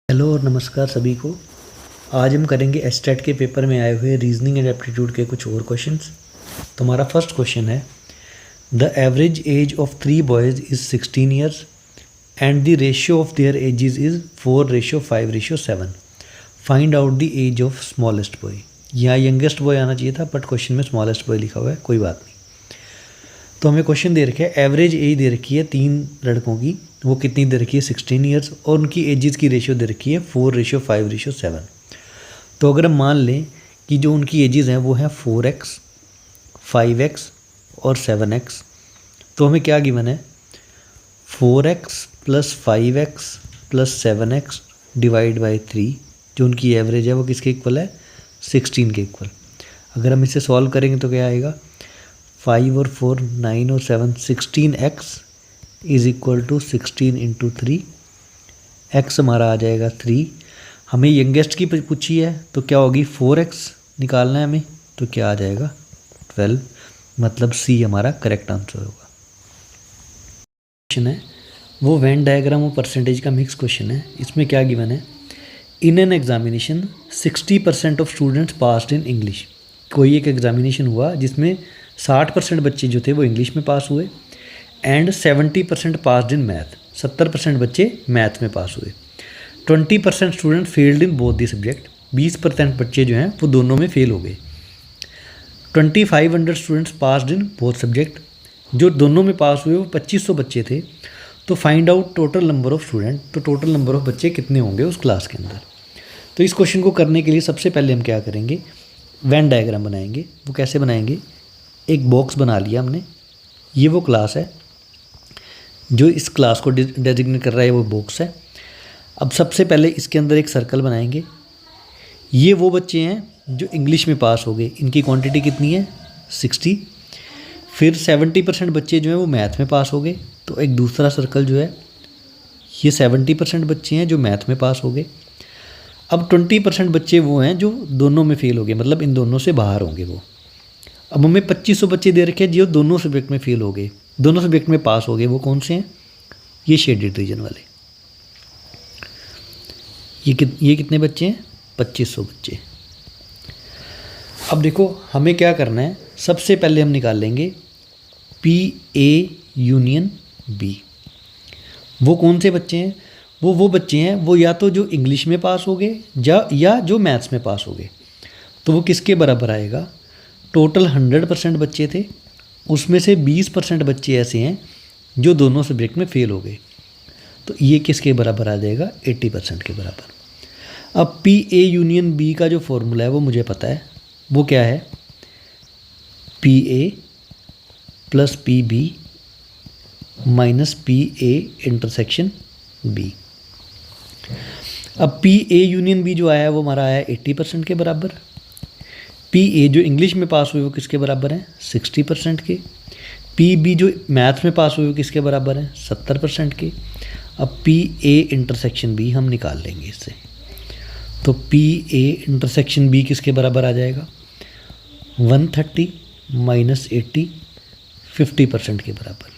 Hello और नमस्कार सभी को। आज हम करेंगे एस्टेट के पेपर में आए हुए रीजनिंग एंड एप्टीट्यूड के कुछ और क्वेश्चंस। तो हमारा फर्स्ट क्वेश्चन है, the average age of 3 boys is 16 years and the ratio of their ages is 4:5:7। Find out the age of smallest boy. यहाँ यंगेस्ट बॉय आना चाहिए था बट क्वेश्चन में स्मॉलेस्ट बॉय लिखा हुआ है, कोई बात नहीं। तो हमें क्वेश्चन दे रखे है, एवरेज एज दे रखी है 3 लड़कों की, वो कितनी दे रखी है 16 ईयर्स, और उनकी एजेस की रेशियो दे रखी है 4:5:7। तो अगर हम मान लें कि जो उनकी एजेस हैं वो हैं 4x, 5x और 7x, तो हमें क्या गिवन है 4x + 5x + 7x divide by 3, जो उनकी एवरेज है वो किसके इक्वल है 16 के इक्वल। अगर हम इसे सॉल्व करेंगे तो क्या आएगा 5 और 4 9 और 7 16x is equal to 16 × 3। x हमारा आ जाएगा 3। हमें यंगेस्ट की पूछी है तो क्या होगी 4x निकालना है हमें, तो क्या आ जाएगा 12, मतलब सी हमारा करेक्ट आंसर होगा। क्वेश्चन है वो वेन डायग्राम और परसेंटेज का मिक्स क्वेश्चन है। इसमें क्या गिवन है, in an examination 60% of students passed in English. कोई एक एग्जामिनेशन हुआ जिसमें 60% बच्चे जो थे वो इंग्लिश में पास हुए, एंड 70% पास्ड इन मैथ, 70% बच्चे मैथ में पास हुए। 20% student failed in both the subject, 20% बच्चे जो हैं वो दोनों में फेल हो गए। 2500 students passed in both subject, जो दोनों में पास हुए वो 2500 बच्चे थे। तो find out total number of student, तो टोटल नंबर ऑफ बच्चे कितने होंगे उस क्लास के अंदर। तो इस क्वेश्चन को करने के लिए सबसे पहले हम क्या करेंगे, वेन डायग्राम बनाएंगे। वो कैसे बनाएंगे, एक बॉक्स बना लिया हमने, ये वो क्लास है जो इस क्लास को डेजिग्नेट कर रहा है, वो बॉक्स है। अब सबसे पहले इसके अंदर एक सर्कल बनाएंगे। ये वो बच्चे हैं जो इंग्लिश में पास हो गए, इनकी क्वांटिटी कितनी है 60। फिर 70% बच्चे जो हैं वो मैथ में पास हो गए, तो एक दूसरा सर्कल जो है ये 70% बच्चे हैं जो मैथ में पास हो गए। अब 20% बच्चे वो हैं जो दोनों में फेल हो गए, मतलब इन दोनों से बाहर होंगे वो। अब हमें 2500 बच्चे दे रखे हैं जो दोनों सब्जेक्ट में फेल हो गए, दोनों सब्जेक्ट में पास हो गए। वो कौन से हैं, ये शेडेड रीजन वाले। ये कितने बच्चे हैं 2500 बच्चे। अब देखो हमें क्या करना है, सबसे पहले हम निकाल लेंगे PA यूनियन B। वो कौन से बच्चे हैं, वो बच्चे हैं वो या तो जो इंग्लिश में पास हो गए या जो मैथ्स में पास हो गए। तो वो किसके बराबर आएगा, टोटल 100% बच्चे थे, उसमें से 20% बच्चे ऐसे हैं जो दोनों सब्जेक्ट में फेल हो गए। तो ये किसके बराबर आ जाएगा 80% के बराबर। अब PA यूनियन B का जो फॉर्मूला है वो मुझे पता है, वो क्या है PA + PB - PA intersection B। अब PA यूनियन B जो आया है वो हमारा आया 80% के बराबर। PA जो इंग्लिश में पास हुए वो किसके बराबर हैं 60% के। PB जो मैथ में पास हुए वो किसके बराबर हैं 70% के। अब PA इंटरसेक्शन B हम निकाल लेंगे इससे, तो PA इंटरसेक्शन B किसके बराबर आ जाएगा 130 - 80 50% के बराबर।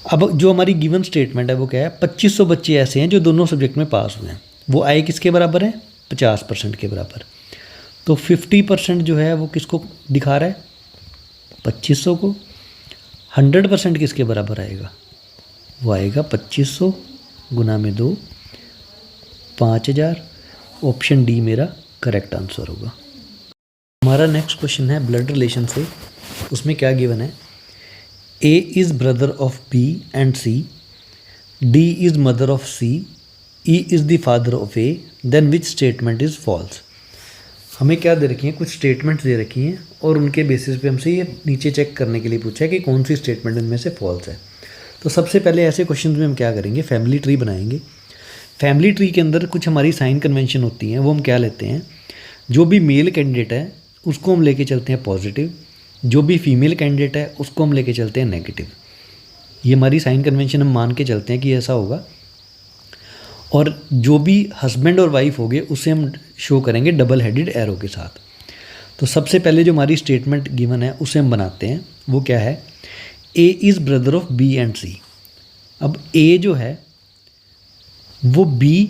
अब जो हमारी गिवन स्टेटमेंट है वो क्या है, 2500 बच्चे ऐसे हैं जो दोनों सब्जेक्ट में पास हुए हैं, वो आए किसके बराबर हैं 50% के बराबर। तो 50% जो है वो किसको दिखा रहा है 2500 को। 100% किसके बराबर आएगा, वो आएगा 2500 गुना में 2 5000। ऑप्शन डी मेरा करेक्ट आंसर होगा। हमारा नेक्स्ट क्वेश्चन है ब्लड रिलेशन से। उसमें क्या गिवन है, A is brother of B and C, D is mother of C, E is the father of A, then which statement is false. हमें क्या दे रखी हैं, कुछ स्टेटमेंट्स दे रखी हैं और उनके बेसिस पे हमसे ये नीचे चेक करने के लिए पूछा है कि कौन सी स्टेटमेंट इनमें से फॉल्स है। तो सबसे पहले ऐसे क्वेश्चन में हम क्या करेंगे, फैमिली ट्री बनाएंगे। फैमिली ट्री के अंदर कुछ हमारी साइन कन्वेंशन होती हैं, वो हम क्या लेते हैं, जो भी मेल कैंडिडेट है उसको हम लेके चलते हैं पॉजिटिव, जो भी फीमेल कैंडिडेट है उसको हम लेके चलते हैं नेगेटिव। ये हमारी साइन कन्वेंशन हम मान के चलते हैं कि ऐसा होगा। और जो भी हस्बैंड और वाइफ होंगे उसे हम शो करेंगे डबल हेडेड एरो के साथ। तो सबसे पहले जो हमारी स्टेटमेंट गिवन है उसे हम बनाते हैं, वो क्या है, A is brother of B and C। अब A जो है वो B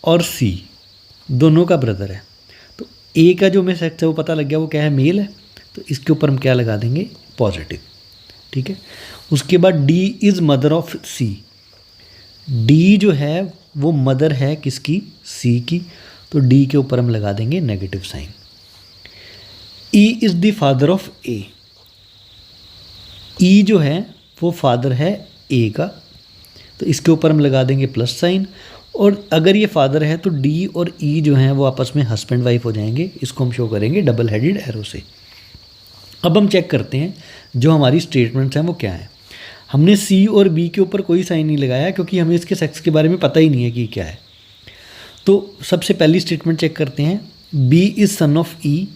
और सी दोनों का ब्रदर है, तो ए का जो हमें सेक्स है वो पता लग गया, वो क्या है, मेल है, तो इसके ऊपर हम क्या लगा देंगे, पॉजिटिव। ठीक है, उसके बाद D is mother of C, D जो है वो मदर है किसकी, सी की, तो डी के ऊपर हम लगा देंगे negative sign. E is the father of A, E जो है वो फादर है ए का, तो इसके ऊपर हम लगा देंगे प्लस साइन। और अगर ये फादर है तो डी और ई जो हैं वो आपस में हस्बैंड वाइफ हो जाएंगे, इसको हम शो करेंगे डबल हेडेड एरो से। अब हम चेक करते हैं जो हमारी स्टेटमेंट्स हैं वो क्या है। हमने सी और बी के ऊपर कोई साइन नहीं लगाया क्योंकि हमें इसके सेक्स के बारे में पता ही नहीं है कि क्या है। तो सबसे पहली स्टेटमेंट चेक करते हैं, बी इज़ सन ऑफ ई,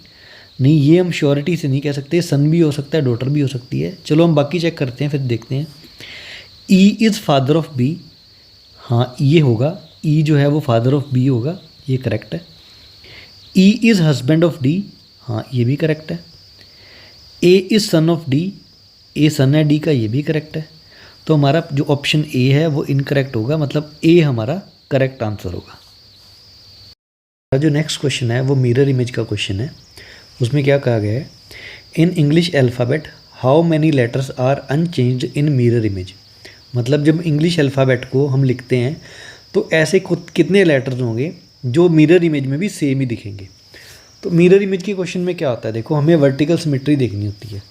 नहीं ये हम श्योरिटी से नहीं कह सकते, सन भी हो सकता है, डॉटर भी हो सकती है। चलो हम बाकी चेक करते हैं फिर देखते हैं। E is father of B, हाँ ये होगा, ई जो है वो फादर ऑफ बी होगा, ये करेक्ट है। E is husband of D, हाँ ये भी करेक्ट है। A is son of D, A son है डी का, ये भी करेक्ट है। तो हमारा जो ऑप्शन ए है वो इनकरेक्ट होगा, मतलब ए हमारा करेक्ट आंसर होगा। जो नेक्स्ट क्वेश्चन है वो मिरर इमेज का क्वेश्चन है। उसमें क्या कहा गया है, in English alphabet how many letters are unchanged in mirror image, मतलब जब इंग्लिश अल्फ़ाबेट को हम लिखते हैं तो ऐसे कितने लेटर्स होंगे जो मिरर इमेज में भी सेम ही दिखेंगे। तो मिरर इमेज के क्वेश्चन में क्या होता है, देखो हमें वर्टिकल सिमेट्री देखनी होती है।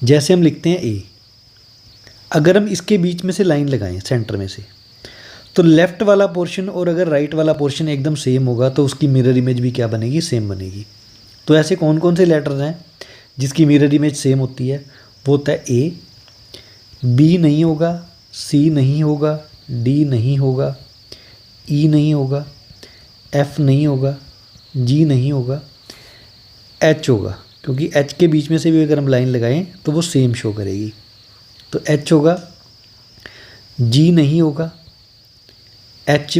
जैसे हम लिखते हैं ए, अगर हम इसके बीच में से लाइन लगाएं सेंटर में से, तो लेफ़्ट वाला पोर्शन और अगर राइट वाला पोर्शन एकदम सेम होगा तो उसकी मिरर इमेज भी क्या बनेगी, सेम बनेगी। तो ऐसे कौन कौन से लेटर्स हैं जिसकी मिरर इमेज सेम होती है, वो होता है ए, बी नहीं होगा, सी नहीं होगा, डी नहीं होगा, ई नहीं होगा, एफ नहीं होगा, जी नहीं होगा, एच होगा, क्योंकि एच के बीच में से भी अगर हम लाइन लगाएं तो वो सेम शो करेगी। तो एच होगा, जी नहीं होगा, एच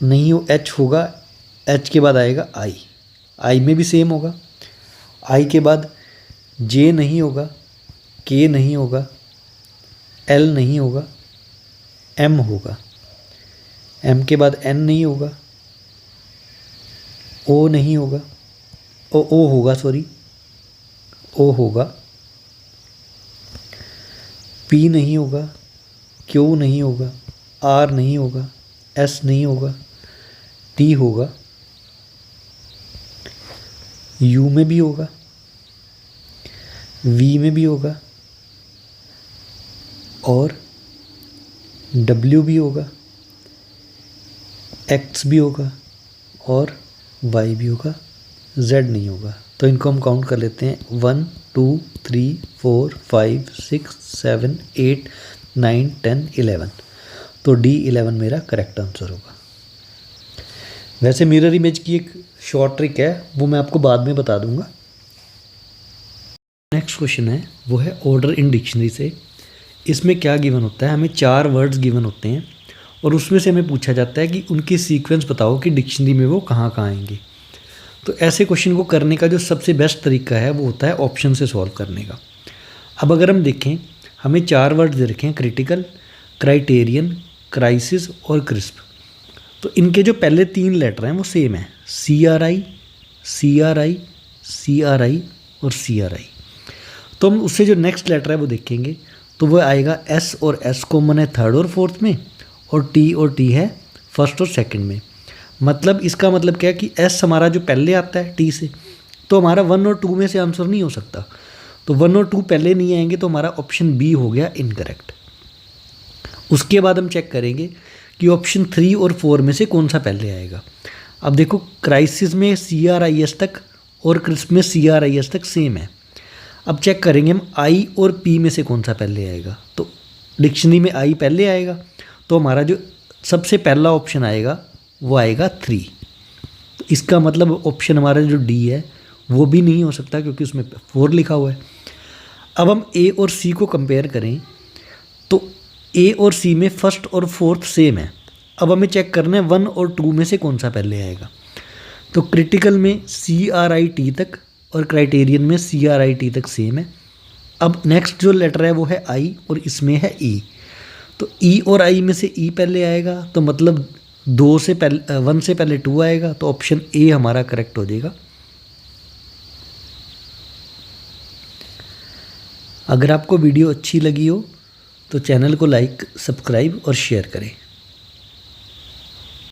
नहीं हो, एच होगा, एच के बाद आएगा आई, आई में भी सेम होगा, आई के बाद जे नहीं होगा, के नहीं होगा, एल नहीं होगा, एम होगा, एम के बाद एन नहीं होगा, ओ नहीं होगा, ओ होगा सॉरी, ओ होगा, पी नहीं होगा, क्यू नहीं होगा, आर नहीं होगा, एस नहीं होगा, टी होगा, यू में भी होगा, वी में भी होगा, और डब्ल्यू भी होगा, एक्स भी होगा, और वाई भी होगा, जेड नहीं होगा। तो इनको हम काउंट कर लेते हैं, 1 2 3 4 5 6 7 8 9 10 11। तो D11 मेरा करेक्ट आंसर होगा। वैसे मिरर इमेज की एक शॉर्ट ट्रिक है, वो मैं आपको बाद में बता दूंगा। नेक्स्ट क्वेश्चन है वो है ऑर्डर इन डिक्शनरी से। इसमें क्या गिवन होता है, हमें 4 वर्ड्स गिवन होते हैं और उसमें से हमें पूछा जाता है कि उनके सीक्वेंस बताओ कि डिक्शनरी में वो कहाँ कहाँ आएंगे। तो ऐसे क्वेश्चन को करने का जो सबसे बेस्ट तरीका है वो होता है ऑप्शन से सॉल्व करने का। अब अगर हम देखें, हमें 4 वर्ड्स दे रखे हैं, क्रिटिकल, क्राइटेरियन, क्राइसिस और क्रिस्प। तो इनके जो पहले 3 लेटर हैं वो सेम है, CRI, CRI, CRI और CRI। तो हम उससे जो नेक्स्ट लेटर है वो देखेंगे तो वो आएगा S, और S कॉमन है थर्ड और फोर्थ में, और T है फर्स्ट और सेकंड में। मतलब इसका मतलब क्या है कि S हमारा जो पहले आता है T से, तो हमारा 1 और 2 में से आंसर नहीं हो सकता। तो 1 और 2 पहले नहीं आएंगे तो हमारा ऑप्शन बी हो गया इनकरेक्ट। उसके बाद हम चेक करेंगे कि ऑप्शन 3 और 4 में से कौन सा पहले आएगा। अब देखो, क्राइसिस में CRIS तक और क्रिस्प में CRIS तक सेम है। अब चेक करेंगे हम I और P में से कौन सा पहले आएगा। तो डिक्शनरी में I पहले आएगा, तो हमारा जो सबसे पहला ऑप्शन आएगा वो आएगा 3। तो इसका मतलब ऑप्शन हमारा जो D है वो भी नहीं हो सकता क्योंकि उसमें 4 लिखा हुआ है। अब हम A और C को कंपेयर करें तो A और C में फर्स्ट और फोर्थ सेम है। अब हमें चेक करना है 1 और 2 में से कौन सा पहले आएगा। तो क्रिटिकल में CRIT तक और क्राइटेरियन में CRIT तक सेम है। अब नेक्स्ट जो लेटर है वो है I और इसमें है E। तो E और I में से E पहले आएगा, तो मतलब 1 से पहले 2 आएगा तो ऑप्शन ए हमारा करेक्ट हो जाएगा। अगर आपको वीडियो अच्छी लगी हो तो चैनल को लाइक, सब्सक्राइब और शेयर करें।